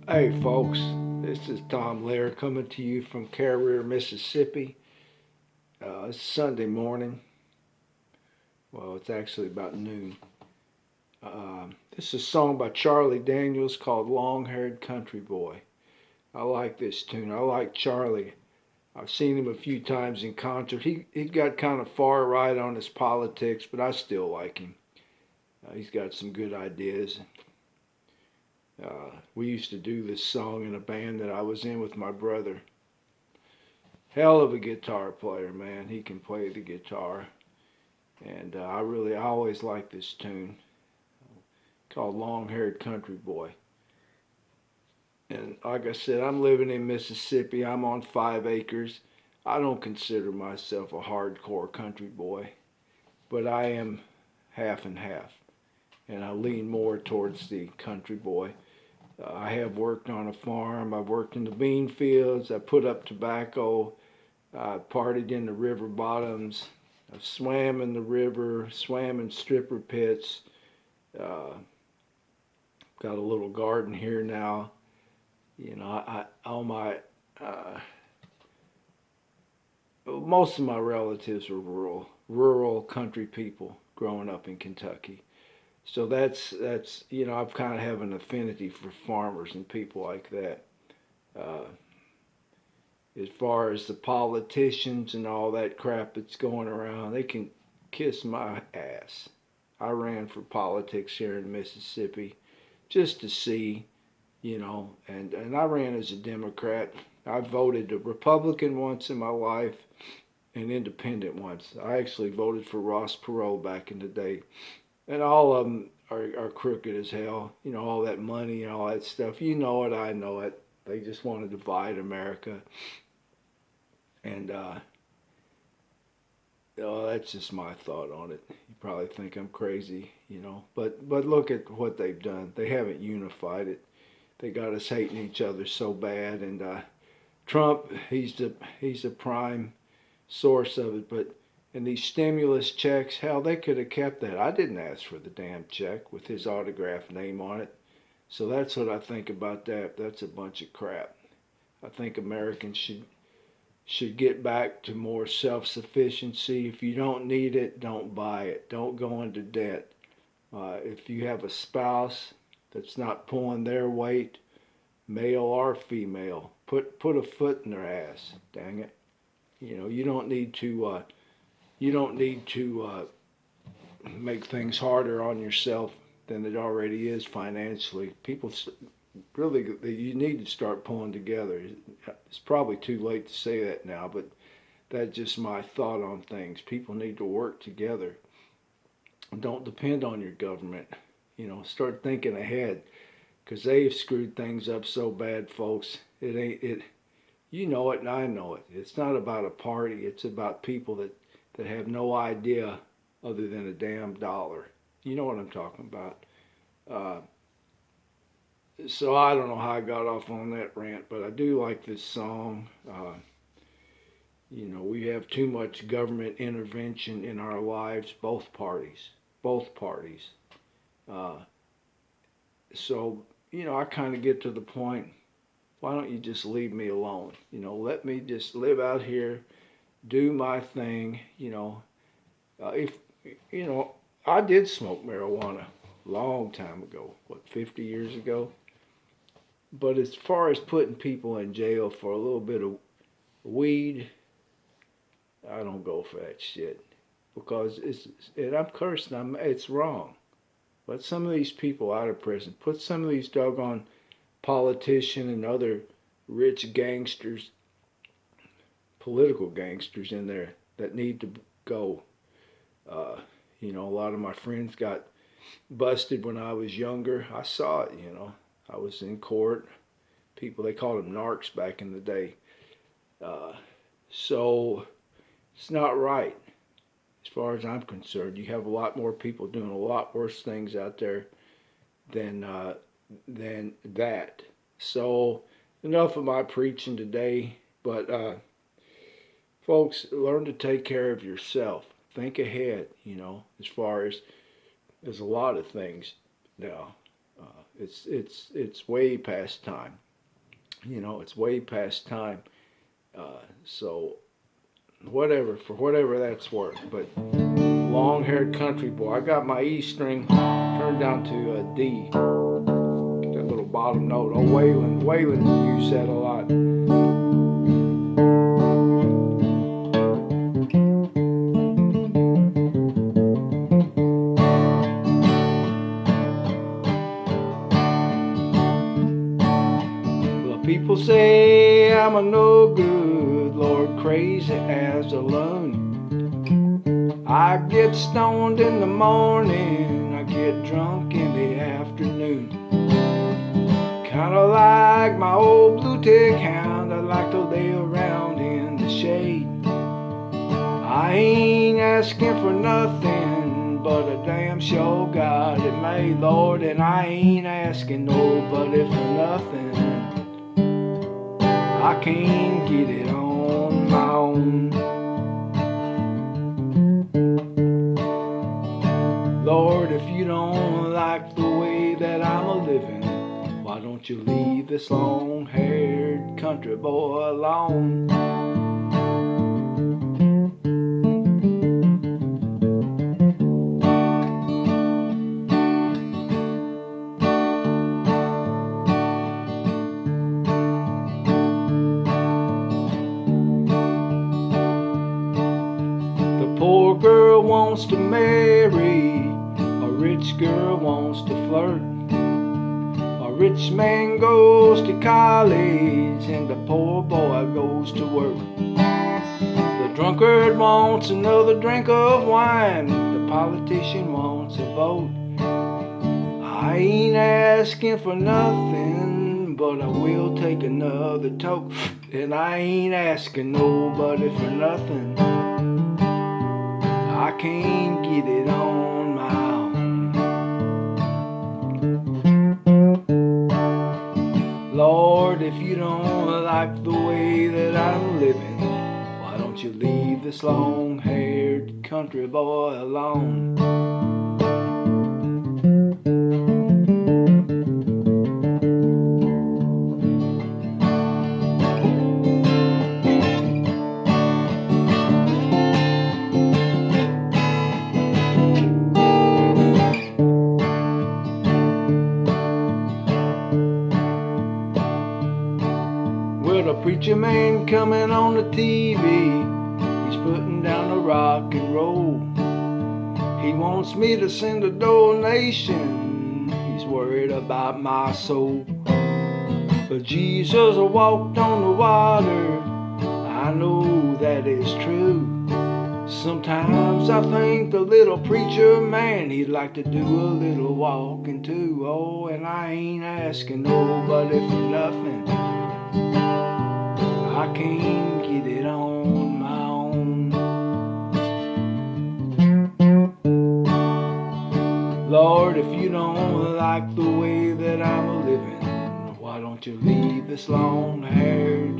Hey folks, this is Tom Lehr coming to you from Carrier, Mississippi. It's Sunday morning. Well, it's actually about noon. This is a song by Charlie Daniels called Long Haired Country Boy. I like this tune. I like Charlie. I've seen him a few times in concert. He got kind of far right on his politics, but I still like him. He's got some good ideas. We used to do this song in a band that I was in with my brother. Hell of a guitar player, man. He can play the guitar. And I always like this tune called Long Haired Country Boy. And like I said, I'm living in Mississippi. I'm on 5 acres. I don't consider myself a hardcore country boy, but I am half and half. And I lean more towards the country boy. I have worked on a farm. I've worked in the bean fields. I put up tobacco. I partied in the river bottoms. I've swam in the river, swam in stripper pits. Uh, got a little garden here now. All my most of my relatives are rural country people growing up in Kentucky. So that's I've kind of have an affinity for farmers and people like that. Uh, as far as the politicians and all that crap that's going around, they can kiss my ass. I ran for politics here in Mississippi just to see, and I ran as a Democrat. I voted a Republican once in my life, and independent once. I actually voted for Ross Perot back in the day, and all of them are crooked as hell. All that money and all that stuff. You know it, I know it. They just want to divide America, and that's just my thought on it. You probably think I'm crazy, but look at what they've done. They haven't unified it. They got us hating each other so bad, and Trump, he's the prime source of it. But in these stimulus checks, hell, they could have kept that. I didn't ask for the damn check with his autographed name on it. So that's what I think about that. That's a bunch of crap. I think Americans should get back to more self-sufficiency. If you don't need it, don't buy it. Don't go into debt. If you have a spouse that's not pulling their weight, male or female, put a foot in their ass. Dang it. You don't need to. You don't need to make things harder on yourself than it already is financially. People really, you need to start pulling together. It's probably too late to say that now, but that's just my thought on things. People need to work together. Don't depend on your government. Start thinking ahead because they've screwed things up so bad, folks. It ain't it. You know it, and I know it. It's not about a party. It's about people that have no idea other than a damn dollar. You know what I'm talking about. Uh, so I don't know how I got off on that rant, but I do like this song. We have too much government intervention in our lives, both parties. Uh, so, I kind of get to the point. Why don't you just leave me alone? Let me just live out here, do my thing. If you know, I did smoke marijuana a long time ago. What, 50 years ago? But as far as putting people in jail for a little bit of weed, I don't go for that shit because and I'm cursing. It's wrong. Let some of these people out of prison. Put some of these doggone politicians and other rich gangsters, political gangsters in there that need to go. Uh, a lot of my friends got busted when I was younger. I saw it. I was in court. People, they called them narcs back in the day. Uh, so it's not right as far as I'm concerned. You have a lot more people doing a lot worse things out there than that. So enough of my preaching today. But folks, learn to take care of yourself. Think ahead. As far as there's a lot of things now. It's way past time. It's way past time. So whatever, for whatever that's worth. But long-haired country boy, I got my E string turned down to a D. That little bottom note. Oh, Waylon used that a lot. Well, people say I'm a no good, Lord, crazy as a loon. I get stoned in the morning, I get drunk in the afternoon. Kinda like my old blue tick hound, I like to lay around in the shade. I ain't asking for nothing, but a damn sure got it made, Lord. And I ain't asking nobody for nothing, I can't get it on my own. Lord, if you don't like the way that I'm a-living, why don't you leave this long-haired country boy alone? The poor girl wants to marry, a rich girl wants to flirt. A rich man goes to college and the poor boy goes to work. The drunkard wants another drink of wine, the politician wants a vote. I ain't asking for nothing, but I will take another toke. And I ain't asking nobody for nothing, I can't get it on my own. Lord, if you don't like the way that I'm living, why don't you leave this long-haired country boy alone? Well, the preacher man coming on the TV, he's putting down the rock and roll. He wants me to send a donation, he's worried about my soul. But Jesus walked on the water, I know that is true. Sometimes I think the little preacher man, he'd like to do a little walking too. Oh, and I ain't asking nobody for nothing, I can't get it on my own. Lord, if you don't like the way that I'm a-living, why don't you leave this long-haired